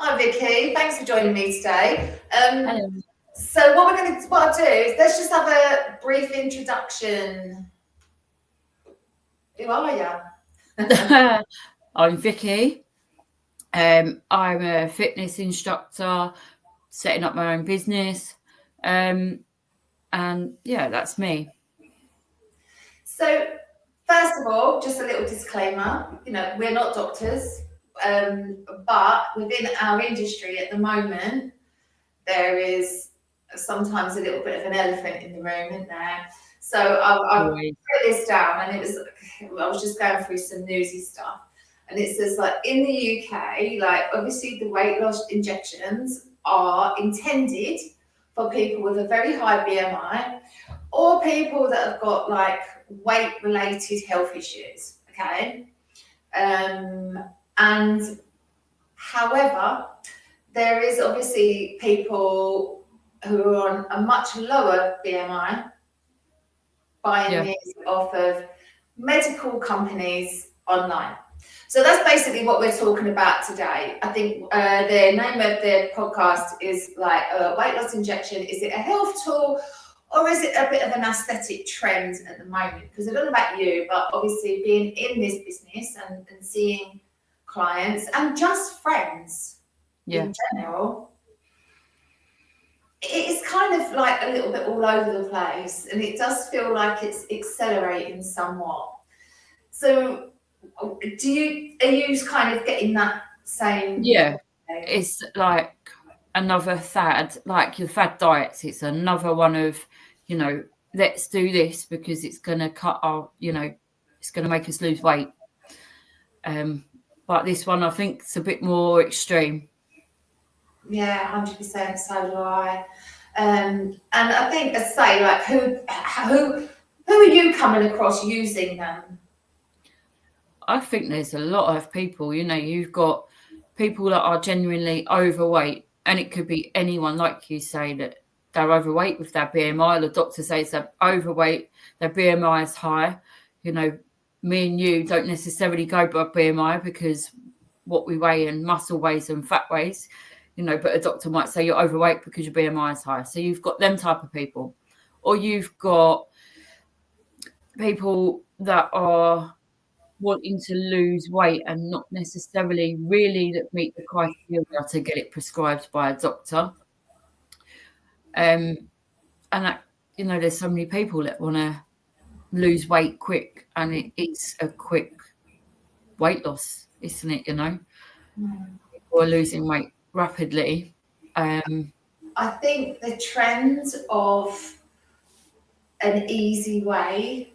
Hi Vicky, thanks for joining me today. Hello. So what I'll do is let's just have a brief introduction. Who are you? I'm Vicky. I'm a fitness instructor, setting up my own business. And yeah, that's me. So first of all, just a little disclaimer, we're not doctors, but within our industry at the moment, there is sometimes a little bit of an elephant in the room, isn't there? So I've Always. put this down, and I was just going through some newsy stuff, and it says like in the UK, like obviously the weight loss injections are intended for people with a very high BMI or people that have got like weight related health issues. Okay. And however, there is obviously people who are on a much lower BMI buying these off of medical companies online. So that's basically what we're talking about today. I think the name of the podcast is like a weight loss injection. Is it a health tool or is it a bit of an aesthetic trend at the moment? Because I don't know about you, but obviously being in this business and seeing clients and just friends in general, it's kind of like a little bit all over the place, and it does feel like it's accelerating somewhat. So are you kind of getting that same? Yeah, it's like another fad, like your fad diets. It's another one of, let's do this because it's going to cut our, it's going to make us lose weight. But this one, I think, it's a bit more extreme. Yeah, 100%. So do I. And I think, as I say, like who are you coming across using them? I think there's a lot of people, you've got people that are genuinely overweight, and it could be anyone, like you say, that they're overweight with their BMI. The doctor says they're overweight, their BMI is high. Me and you don't necessarily go by BMI because what we weigh in muscle weighs and fat weighs, but a doctor might say you're overweight because your BMI is high. So you've got them type of people. Or you've got people that are wanting to lose weight and not necessarily really that meet the criteria to get it prescribed by a doctor. And that, there's so many people that want to lose weight quick, and it's a quick weight loss, isn't it? People are losing weight rapidly. I think the trend of an easy way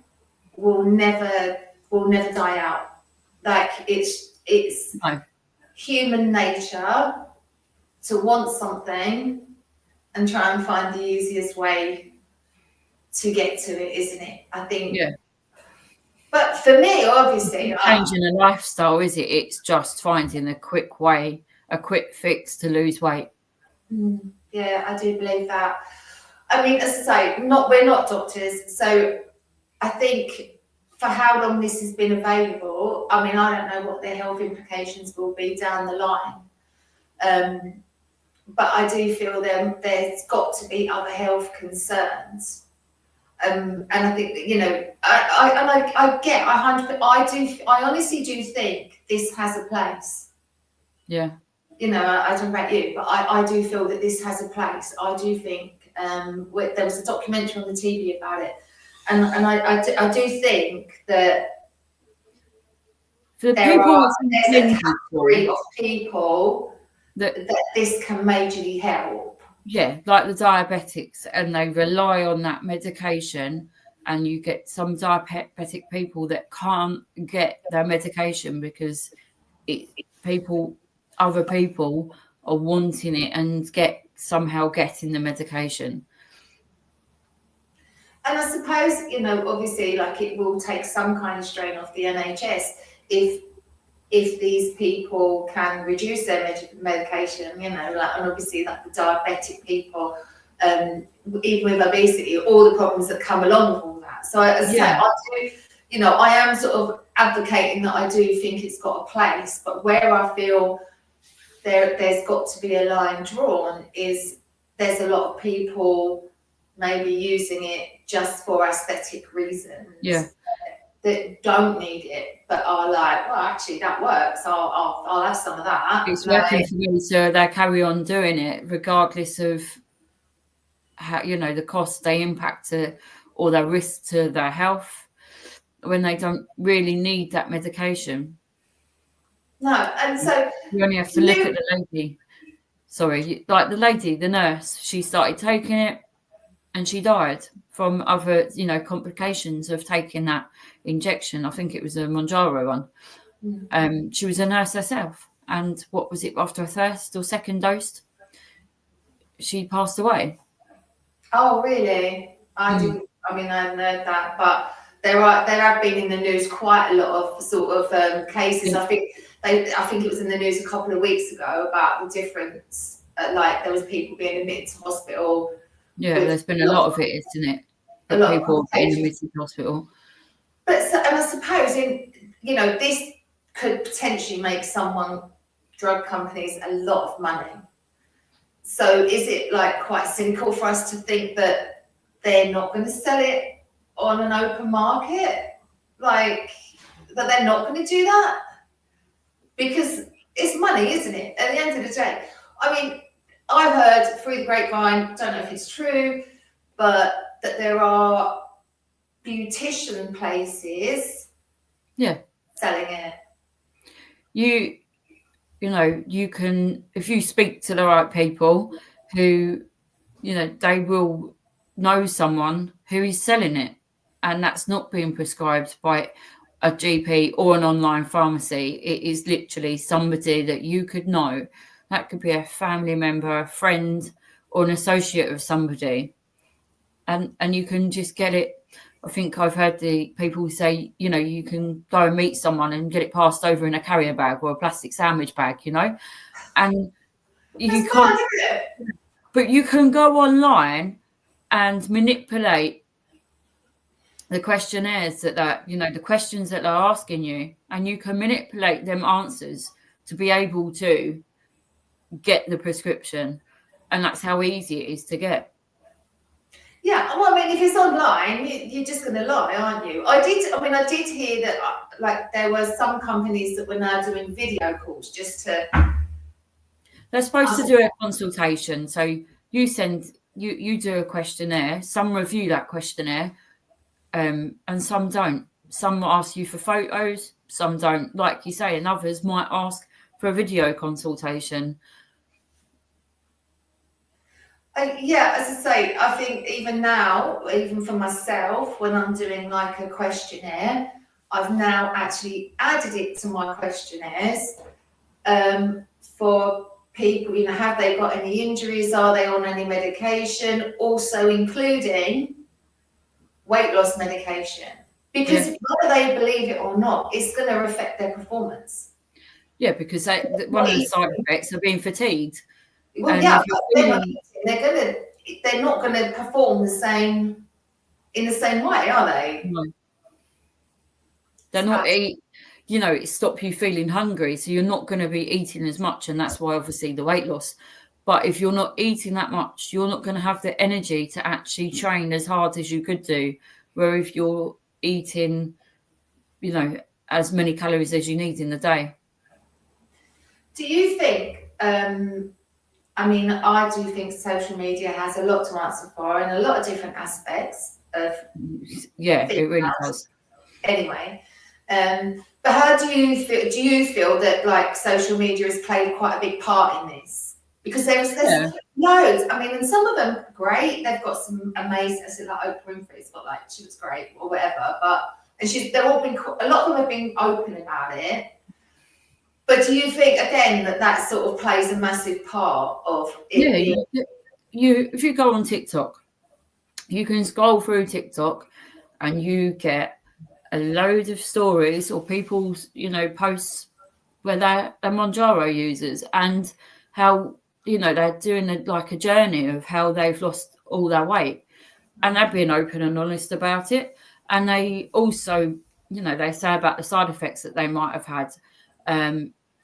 will never die out. Like it's human nature to want something and try and find the easiest way to get to it, isn't it? I think. Yeah. But for me, obviously, changing a lifestyle, is it? It's just finding a quick way, a quick fix to lose weight. Yeah, I do believe that. I mean, as I say, we're not doctors, so I think for how long this has been available, I mean, I don't know what the health implications will be down the line. But I do feel there's got to be other health concerns. And I think that, I honestly do think this has a place. Yeah. I don't know about you, but I do feel that this has a place. I do think there was a documentary on the TV about it. And I do think that there's a category of people that this can majorly help. Yeah, like the diabetics, and they rely on that medication, and you get some diabetic people that can't get their medication because other people are wanting it and somehow getting the medication. And I suppose, obviously, like it will take some kind of strain off the NHS if these people can reduce their medication, and obviously like the diabetic people, even with obesity, all the problems that come along with all that. So as I say, I am sort of advocating that I do think it's got a place, but where I feel there's got to be a line drawn. Is there's a lot of people maybe using it just for aesthetic reasons, that don't need it, but are like, well, actually that works. I'll have some of that. It's working for me, so they carry on doing it regardless of how, the cost they impact to, or their risk to their health, when they don't really need that medication. No, and so you only have to look at the lady. Sorry, like the nurse, she started taking it and she died from other, complications of taking that injection. I think it was a Mounjaro one. She was a nurse herself. And what was it, after a first or second dose, she passed away. Oh, really? I didn't, I hadn't heard that, but there have been in the news quite a lot of sort of cases. Yeah. I think it was in the news a couple of weeks ago about the difference, like there was people being admitted to hospital. Yeah, there's been a lot of it, isn't it? That people being admitted to hospital. But and I suppose this could potentially make drug companies a lot of money. So is it like quite cynical for us to think that they're not going to sell it on an open market? Like that they're not going to do that? Because it's money, isn't it? At the end of the day. I heard through the grapevine, don't know if it's true, but that there are beautician places selling it. You can, if you speak to the right people who, they will know someone who is selling it, and that's not being prescribed by a GP or an online pharmacy. It is literally somebody that you could know. That could be a family member, a friend, or an associate of somebody. And you can just get it. I think I've heard the people say, you can go and meet someone and get it passed over in a carrier bag or a plastic sandwich bag, and you can't. But you can go online and manipulate the questionnaires that the questions that they're asking you, and you can manipulate them answers to be able to get the prescription, and that's how easy it is to get. Yeah, well, if it's online, you're just going to lie, aren't you? I did hear that there were some companies that were now doing video calls just to. They're supposed to do a consultation, so you do a questionnaire. Some review that questionnaire, and some don't. Some ask you for photos, some don't. Like you say, and others might ask for a video consultation. As I say, I think even now, even for myself, when I'm doing like a questionnaire, I've now actually added it to my questionnaires for people, have they got any injuries? Are they on any medication? Also including weight loss medication. Because whether they believe it or not, it's going to affect their performance. Yeah, because one of the side effects of being fatigued. Well, they're not going to perform in the same way, are they? No. They're not it stop you feeling hungry, so you're not going to be eating as much, and that's why obviously the weight loss. But if you're not eating that much, you're not going to have the energy to actually train as hard as you could do. Where if you're eating, as many calories as you need in the day. Do you think I do think social media has a lot to answer for in a lot of different aspects of. Yeah, it really does. Anyway, but how do you feel? Do you feel that social media has played quite a big part in this? Because there's loads. And some of them great. They've got some amazing. Oprah Winfrey's got she was great or whatever. They're all been. A lot of them have been open about it. But do you think again that sort of plays a massive part of it? Yeah, if you go on TikTok, you can scroll through TikTok, and you get a load of stories or people's posts where they're Mounjaro users, and how they're doing a journey of how they've lost all their weight, and they're being open and honest about it. And they also they say about the side effects that they might have had.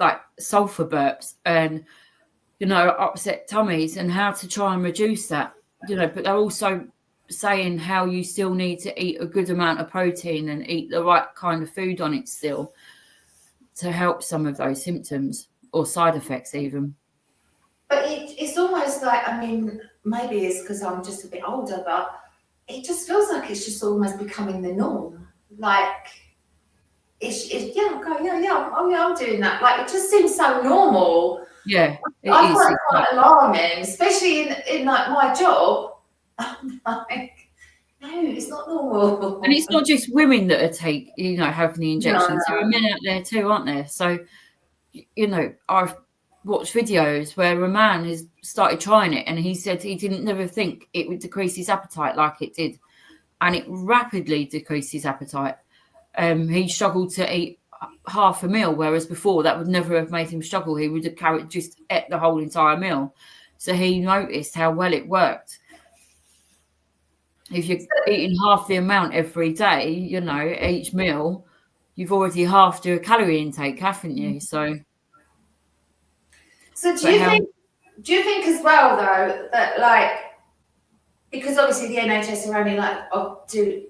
like sulfur burps and, you know, upset tummies and how to try and reduce that, you know, but they're also saying how you still need to eat a good amount of protein and eat the right kind of food on it still to help some of those symptoms or side effects even. But it's almost like, I mean, maybe it's because I'm just a bit older, but it just feels like it's just almost becoming the norm. Like, I'm doing that. Like, it just seems so normal. Yeah, it I is. find it quite alarming, especially in like my job. I'm like, no, it's not normal. And it's not just women that are having the injections. No. There are men out there too, aren't there? So, you know, I've watched videos where a man has started trying it and he said he didn't never think it would decrease his appetite like it did. And it rapidly decreased his appetite. He struggled to eat half a meal, whereas before that would never have made him struggle. He would have just ate the whole entire meal. So he noticed how well it worked. If you're eating half the amount every day, you know, each meal, you've already halved your calorie intake, haven't you? So do you think as well though that, like, because obviously the NHS are only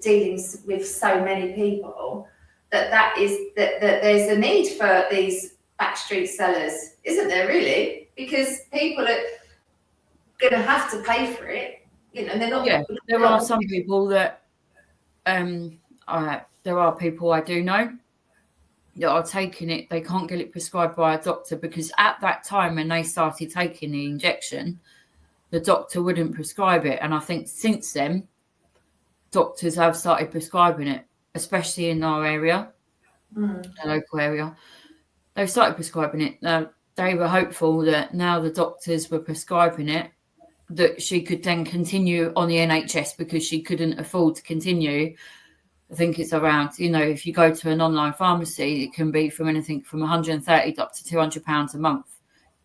dealing with so many people, that there's a need for these backstreet sellers, isn't there, really? Because people are going to have to pay for it, you know. They're not. Yeah, there are some people that there are people I do know that are taking it. They can't get it prescribed by a doctor because at that time when they started taking the injection, the doctor wouldn't prescribe it. And I think since then, doctors have started prescribing it, especially in our area, the local area. They've started prescribing it. Now, they were hopeful that now the doctors were prescribing it, that she could then continue on the NHS because she couldn't afford to continue. I think it's around, you know, if you go to an online pharmacy, it can be from anything from £130 up to £200 a month,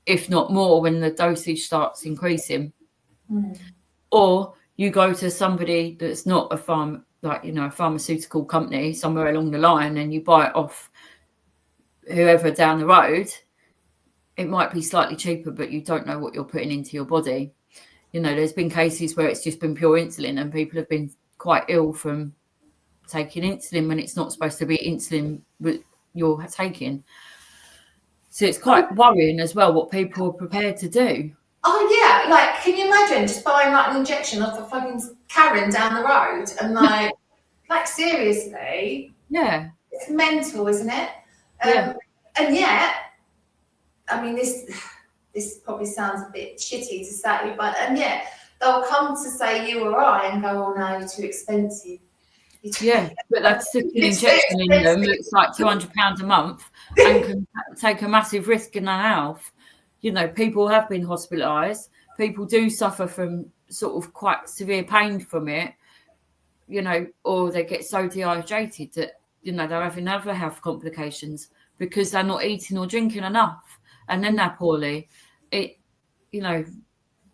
if not more, when the dosage starts increasing. Or you go to somebody that's not a pharmaceutical company somewhere along the line and you buy it off whoever down the road. It might be slightly cheaper, but you don't know what you're putting into your body. You know, there's been cases where it's just been pure insulin and people have been quite ill from taking insulin when it's not supposed to be insulin you're taking. So it's quite worrying as well what people are prepared to do. Oh yeah, like, can you imagine just buying like an injection off a fucking Karen down the road and like seriously? Yeah, it's mental, isn't it? Yeah. And yet, I mean, this probably sounds a bit shitty to say, but and yet they'll come to say you or I and go, "Oh no, you're too expensive." Yeah, but that's an injection in them that's like £200 a month and can take a massive risk in their health. You know, people have been hospitalised. People do suffer from sort of quite severe pain from it, you know, or they get so dehydrated that, you know, they're having other health complications because they're not eating or drinking enough and then they're poorly. You know,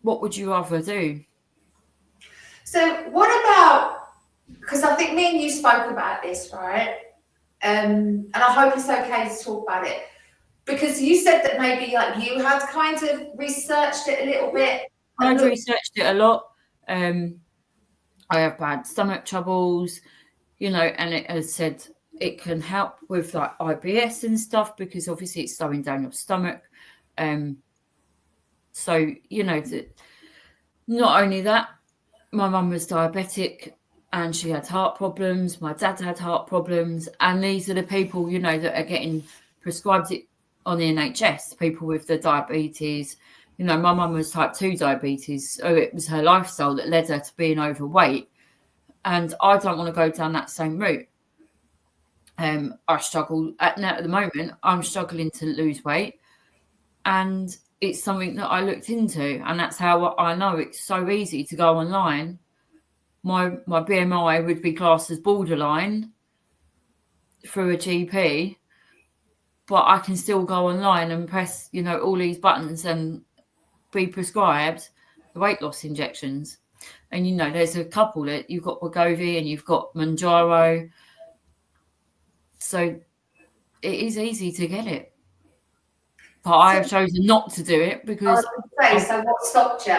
what would you rather do? So what about, because I think me and you spoke about this, right? And I hope it's okay to talk about it. Because you said that maybe like you had kind of researched it a little bit. I've researched it a lot. I have bad stomach troubles, you know, and it has said it can help with like IBS and stuff because obviously it's slowing down your stomach. So, you know, not only that, my mum was diabetic and she had heart problems. My dad had heart problems. And these are the people, you know, that are getting prescribed it on the NHS, people with the diabetes. You know, my mum was type 2 diabetes, so it was her lifestyle that led her to being overweight. And I don't want to go down that same route. I struggle at the moment. I'm struggling to lose weight, and it's something that I looked into, and that's how I know it's so easy to go online. My BMI would be classed as borderline through a GP. But I can still go online and press, you know, all these buttons and be prescribed the weight loss injections. And, you know, there's a couple that you've got Wegovy and you've got Manjaro. So it is easy to get it. But I have chosen not to do it I because was going to say, so what stopped you?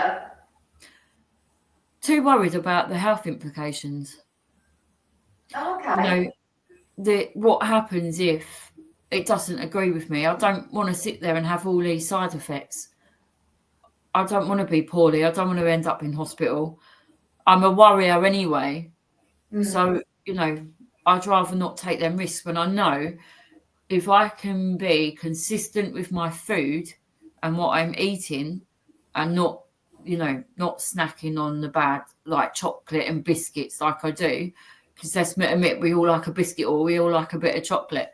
Too worried about the health implications. Okay. What happens if it doesn't agree with me? I don't want to sit there and have all these side effects. I don't want to be poorly. I don't want to end up in hospital. I'm a worrier anyway. So, I'd rather not take them risks when I know if I can be consistent with my food and what I'm eating and not snacking on the bad, like chocolate and biscuits like I do, because let's admit we all like a biscuit or we all like a bit of chocolate.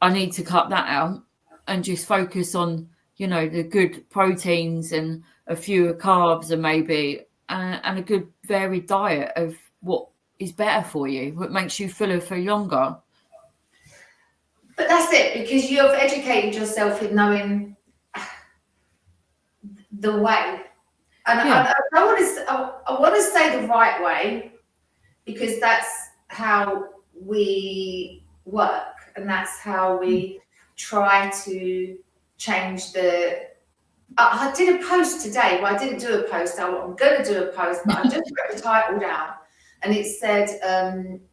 I need to cut that out and just focus on, the good proteins and a few carbs and maybe and a good varied diet of what is better for you, what makes you fuller for longer. But that's it, because you've educated yourself in knowing the way. And I want to say the right way, because that's how we work and that's how we try to change the... I did a post today. Well, I didn't do a post. I'm going to do a post, but I just wrote the title down. And it said,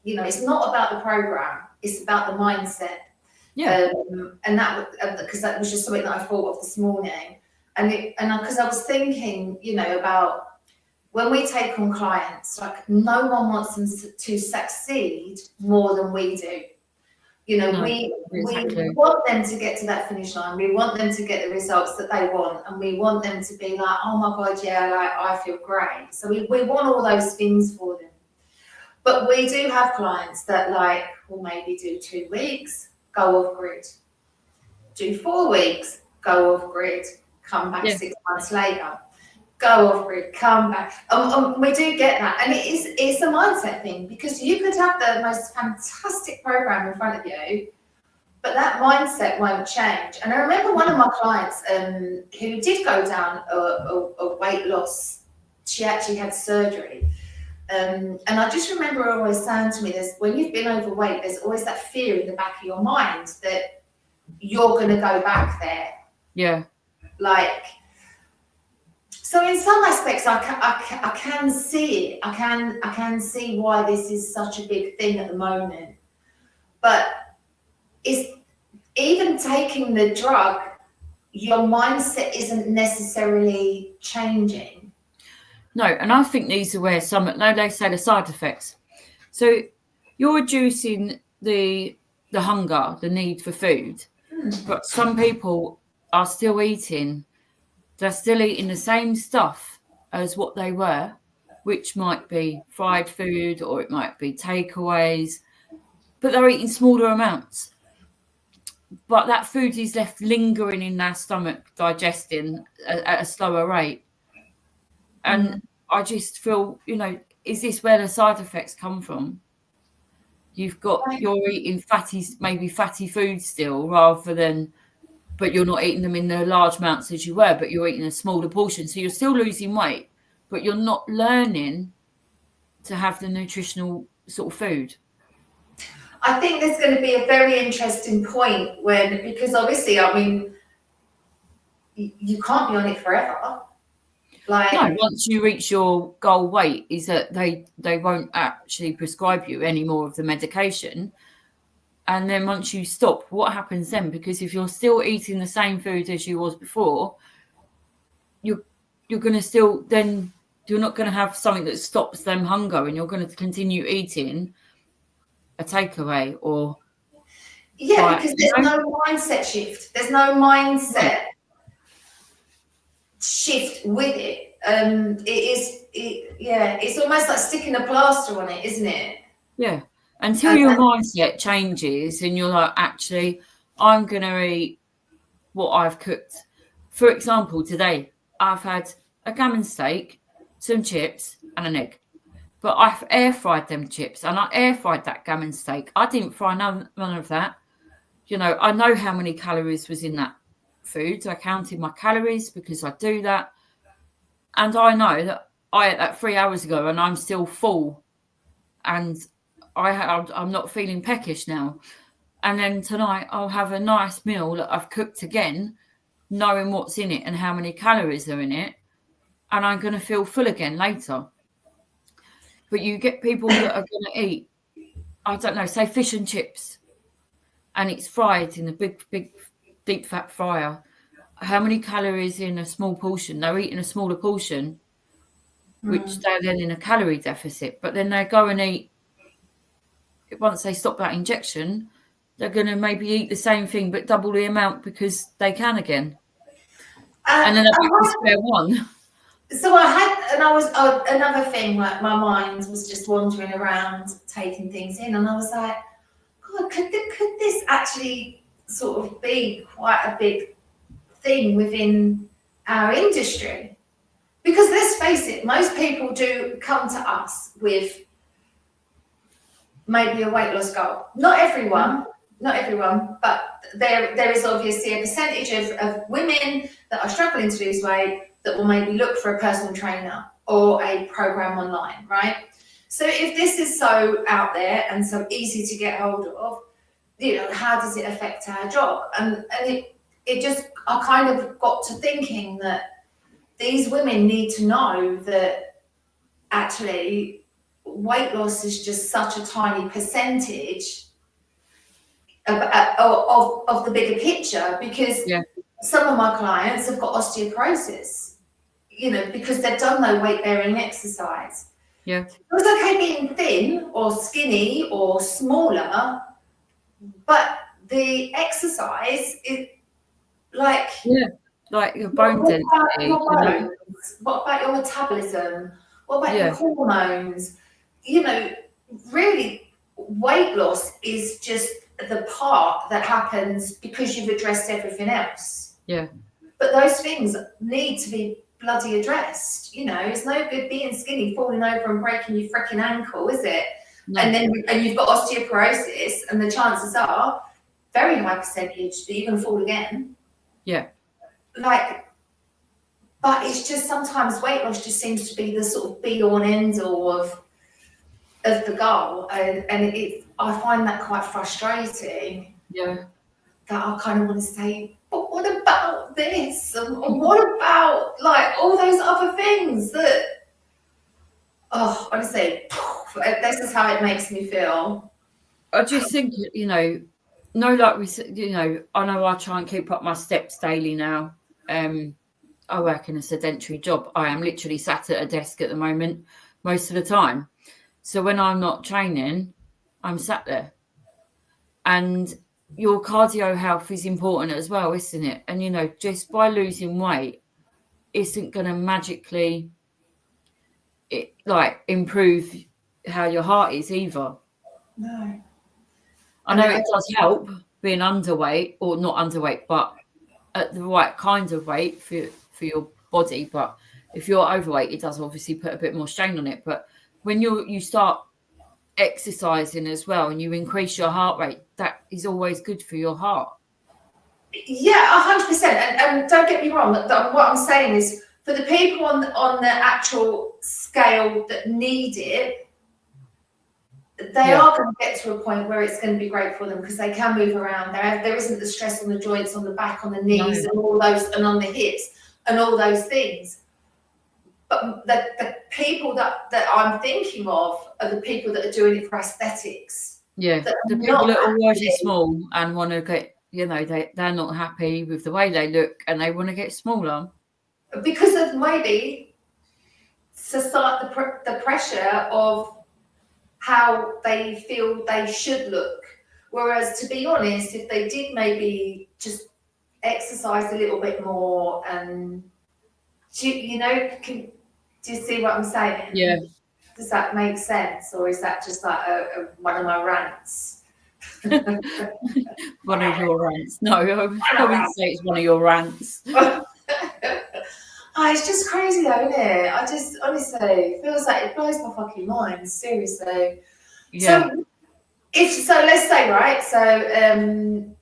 it's not about the program. It's about the mindset. Yeah. And that, because that was just something that I thought of this morning. And because I was thinking, about when we take on clients, like no one wants them to succeed more than we do. We want them to get to that finish line. We want them to get the results that they want, and we want them to be like, oh my God, yeah, like I feel great. So we want all those things for them. But we do have clients that will maybe do 2 weeks, go off grid, do 4 weeks, go off grid, come back 6 months later, go off grid, come back. We do get that. And it's a mindset thing, because you could have the most fantastic program in front of you, but that mindset won't change. And I remember one of my clients who did go down a weight loss. She actually had surgery. And I just remember her always saying to me, when you've been overweight, there's always that fear in the back of your mind that you're going to go back there. Yeah. So in some aspects, I can see it. I can see why this is such a big thing at the moment. But it's even taking the drug, your mindset isn't necessarily changing. No, and I think these are where they say the side effects. So you're reducing the hunger, the need for food, but some people are still eating. They're still eating the same stuff as what they were, which might be fried food or it might be takeaways, but they're eating smaller amounts. But that food is left lingering in their stomach, digesting at a slower rate. And I just feel, is this where the side effects come from? You're eating maybe fatty food still, rather than, but you're not eating them in the large amounts as you were, but you're eating a smaller portion. So you're still losing weight, but you're not learning to have the nutritional sort of food. I think there's going to be a very interesting point because obviously, you can't be on it forever. No, once you reach your goal weight, is that they won't actually prescribe you any more of the medication. And then once you stop, what happens then? Because if you're still eating the same food as you was before, you're going to still, then you're not going to have something that stops them hunger, and you're going to continue eating a takeaway or... Yeah, because there's no mindset shift. There's no mindset shift with it. It's almost like sticking a plaster on it, isn't it? Yeah. Until your mindset changes and you're like, actually, I'm going to eat what I've cooked. For example, today, I've had a gammon steak, some chips and an egg. But I've air fried them chips and I air fried that gammon steak. I didn't fry none of that. I know how many calories was in that food. I counted my calories because I do that. And I know that I ate that 3 hours ago and I'm still full. And I'm not feeling peckish now. and then tonight I'll have a nice meal that I've cooked again, knowing what's in it and how many calories are in it, and I'm going to feel full again later. But you get people that are going to eat, I don't know, say fish and chips, and it's fried in a big deep fat fryer. How many calories in a small portion? They're eating a smaller portion, which they're then in a calorie deficit. But then they go and eat, once they stop that injection, they're going to maybe eat the same thing but double the amount because they can again. And then they're back to square one. So I was another thing, like my mind was just wandering around, taking things in, and I was like, God, could this actually sort of be quite a big thing within our industry? Because let's face it, most people do come to us with maybe a weight loss goal. Not everyone, but there is obviously a percentage of women that are struggling to lose weight that will maybe look for a personal trainer or a program online, right? So if this is so out there and so easy to get hold of, how does it affect our job? And it just, I kind of got to thinking that these women need to know that actually weight loss is just such a tiny percentage of the bigger picture, because some of my clients have got osteoporosis, because they've done no weight bearing exercise. Yeah. It's okay being thin or skinny or smaller, but the exercise is like your bone density. What about your metabolism? What about your hormones? Really, weight loss is just the part that happens because you've addressed everything else. Yeah. But those things need to be bloody addressed. It's no good being skinny, falling over and breaking your freaking ankle, is it? No. And you've got osteoporosis, and the chances are very high percentage that you're going to fall again. Yeah. But it's just sometimes weight loss just seems to be the sort of be all and end all of the goal, and I find that quite frustrating. Yeah. That I kind of want to say, but what about this? And what about all those other things that? Oh, honestly, this is how it makes me feel. I just think, like we said, I know I try and keep up my steps daily now. I work in a sedentary job. I am literally sat at a desk at the moment most of the time. So when I'm not training, I'm sat there. And your cardio health is important as well, isn't it? And, just by losing weight isn't going to magically improve how your heart is either. No. I know it does help being underweight, or not underweight, but at the right kind of weight for your body. But if you're overweight, it does obviously put a bit more strain on it. But when you start exercising as well and you increase your heart rate, that is always good for your heart. Yeah, 100%. And don't get me wrong, what I'm saying is, for the people on the actual scale that need it, they are going to get to a point where it's going to be great for them because they can move around. There isn't the stress on the joints, on the back, on the knees, and all those, and on the hips, and all those things. But the people that I'm thinking of are the people that are doing it for aesthetics. Yeah, the people that are already small and want to get, they're not happy with the way they look and they want to get smaller. Because of maybe society, the pressure of how they feel they should look. Whereas, to be honest, if they did maybe just exercise a little bit more, and do you see what I'm saying? Yeah. Does that make sense, or is that just like one of my rants? One of your rants? No, I wouldn't say it's one of your rants. It's just crazy though, isn't it? I just honestly, it feels like it blows my fucking mind, seriously. Yeah. So let's say, right, so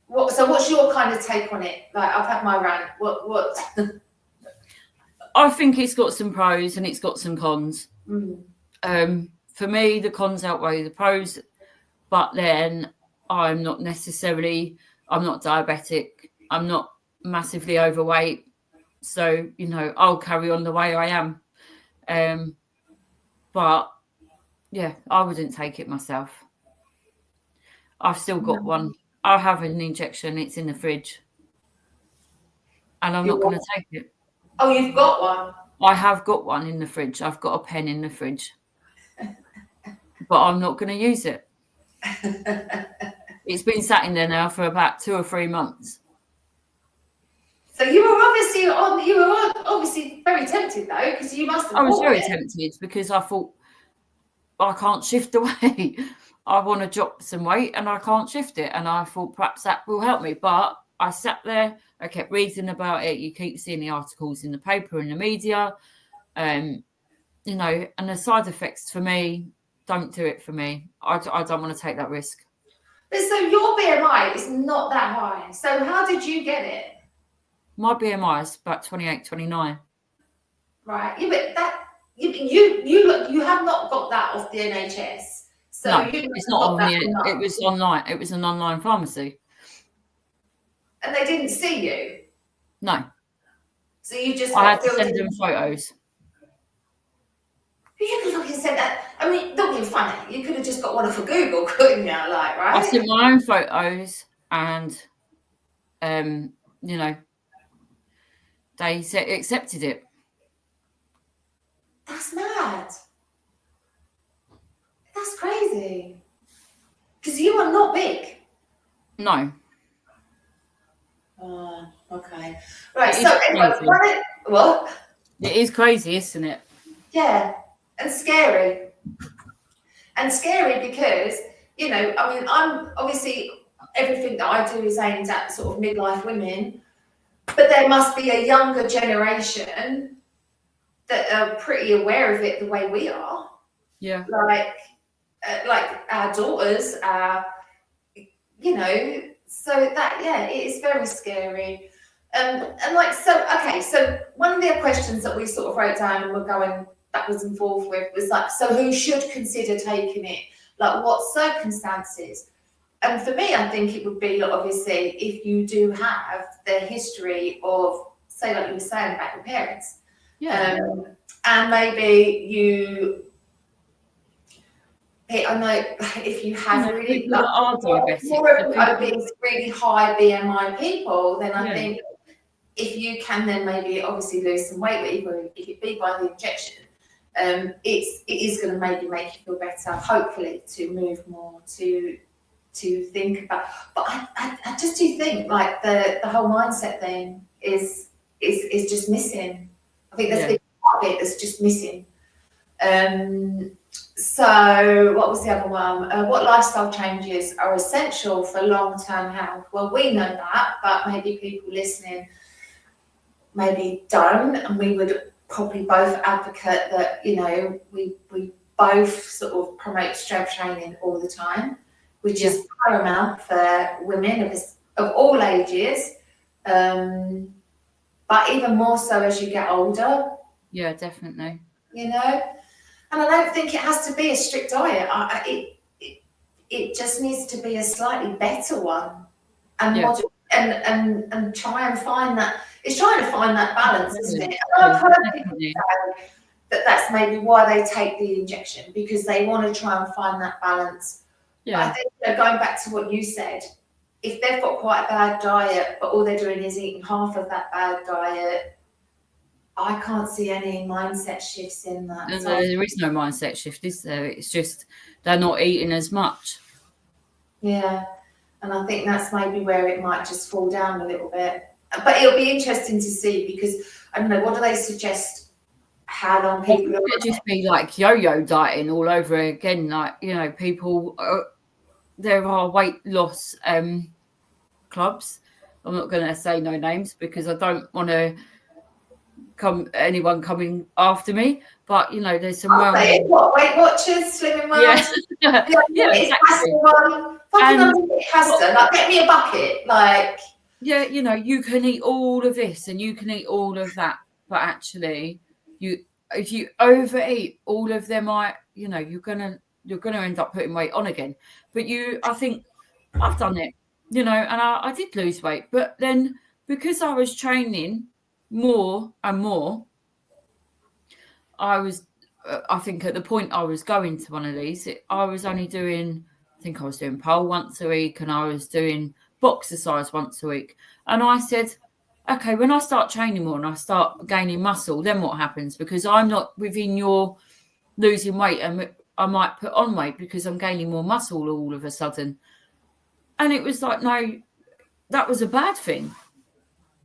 what's your kind of take on it? I've had my rant. What? I think it's got some pros and it's got some cons. For me, the cons outweigh the pros, but then I'm not diabetic. I'm not massively overweight. So, I'll carry on the way I am. But yeah, I wouldn't take it myself. I've still got one. I'll have an injection. It's in the fridge. And I'm not going to take it. Oh, you've got one? I have got one in the fridge. I've got a pen in the fridge. But I'm not going to use it. It's been sat in there now for about 2 or 3 months. So you were obviously very tempted though, because you must have. I was very tempted because I thought, I can't shift the weight. I want to drop some weight and I can't shift it. And I thought perhaps that will help me. But I sat there, I kept reading about it. You keep seeing the articles in the paper and the media, and the side effects for me don't do it for me. I don't want to take that risk. So your BMI is not that high. So how did you get it? My BMI is about 28, 29. Right. Yeah, but that you have not got that off the NHS. So no, it's not on it was online. It was an online pharmacy. And they didn't see you? No. So you just I had to send them photos. You could fucking send that. I mean, don't be funny. You could have just got one for Google, couldn't you? Like, right? I sent my own photos and they accepted it. That's mad. That's crazy. Because you are not big. No. Okay. Right. So anyway, what? It is crazy, isn't it? Yeah, and scary. And scary because, I mean, I'm obviously everything that I do is aimed at sort of midlife women, but there must be a younger generation that are pretty aware of it the way we are. Yeah. Like our daughters, so that, yeah, it is very scary. So one of the questions that we sort of wrote down and we're going backwards and forth with was like, so who should consider taking it? Like what circumstances? And for me, I think it would be obviously if you do have the history of, say, like you were saying about your parents. Yeah. And maybe I know if you have really more obese, really high BMI people, then I think if you can then maybe obviously lose some weight, even if it be by the injection, it is going to maybe make you feel better, hopefully, to move more, to think about. But I just do think like the whole mindset thing is just missing. I think there's a big part of it that's just missing. So what was the other one? What lifestyle changes are essential for long-term health? Well, we know that, but maybe people listening maybe don't, and we would probably both advocate that, we both sort of promote strength training all the time, which is paramount for women of all ages, but even more so as you get older. Yeah, definitely. And I don't think it has to be a strict diet. It just needs to be a slightly better one, and and try and find that. It's trying to find that balance, isn't it? And I've heard people say that that's maybe why they take the injection, because they want to try and find that balance. Yeah. But I think going back to what you said, if they've got quite a bad diet, but all they're doing is eating half of that bad diet, I can't see any mindset shifts in that. There is no mindset shift, is there? It's just they're not eating as much. Yeah, and I think that's maybe where it might just fall down a little bit. But it'll be interesting to see, because I don't know, what do they suggest? How long people? It'd just be like yo-yo dieting all over again. Like, people. There are weight loss clubs. I'm not going to say no names because I don't want to anyone coming after me, but there's some Weight Watchers, Slimming World. Yeah, exactly. Like, get me a bucket, like. Yeah, you can eat all of this and you can eat all of that, but actually, if you overeat, all of them you're gonna end up putting weight on again. But I think I've done it, and I did lose weight. But then because I was training more and more, I think at the point I was going to one of these, I was only doing, I think I was doing pole once a week and I was doing boxercise once a week. And I said, okay, when I start training more and I start gaining muscle, then what happens? Because I'm not within your losing weight and I might put on weight because I'm gaining more muscle all of a sudden. And it was like, no, that was a bad thing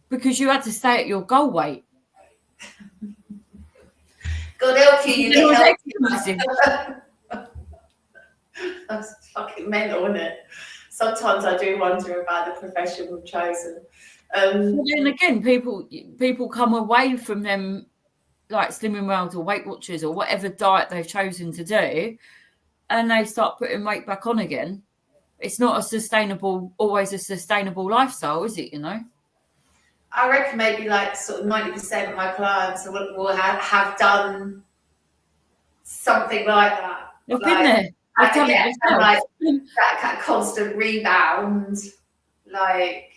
because you had to stay at your goal weight. God help you, you get help. That's fucking mental, isn't it? Sometimes I do wonder about the profession we've chosen. Then again, people come away from them like Slimming World or Weight Watchers or whatever diet they've chosen to do, and they start putting weight back on again. It's not always a sustainable lifestyle, is it? I reckon maybe like sort of 90% of my clients will have done something like that. I've been there. I've done it myself. Like that kind of constant rebound, like,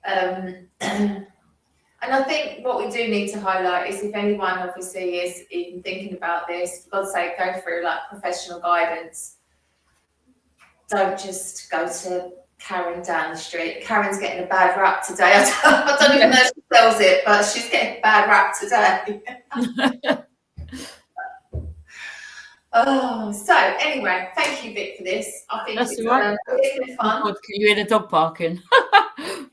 and I think what we do need to highlight is if anyone obviously is even thinking about this, for God's sake, go through like professional guidance. Don't just go to Karen down the street. Karen's getting a bad rap today. I don't even know if she sells it, but she's getting a bad rap today. Oh, so anyway, thank you, Vic, for this. I think it's been fun. God, can you hear the dog barking?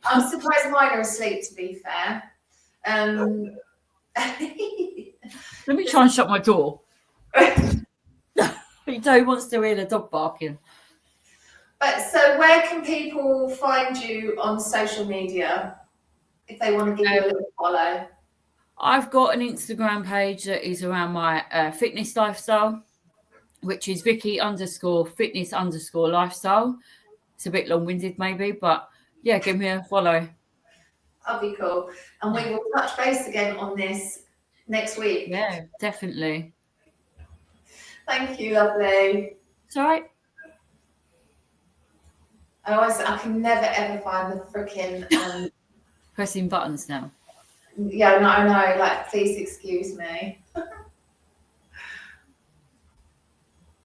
I'm surprised mine are asleep, to be fair. Let me try and shut my door. He wants to hear the dog barking. But so where can people find you on social media if they want to give you a little follow? I've got an Instagram page that is around my fitness lifestyle, which is Vicky_fitness_lifestyle. It's a bit long-winded maybe, but yeah, give me a follow. That'll be cool. And we will touch base again on this next week. Yeah, definitely. Thank you, lovely. It's all right. I can never ever find the freaking pressing buttons now. Yeah, no, I know. Like, please excuse me.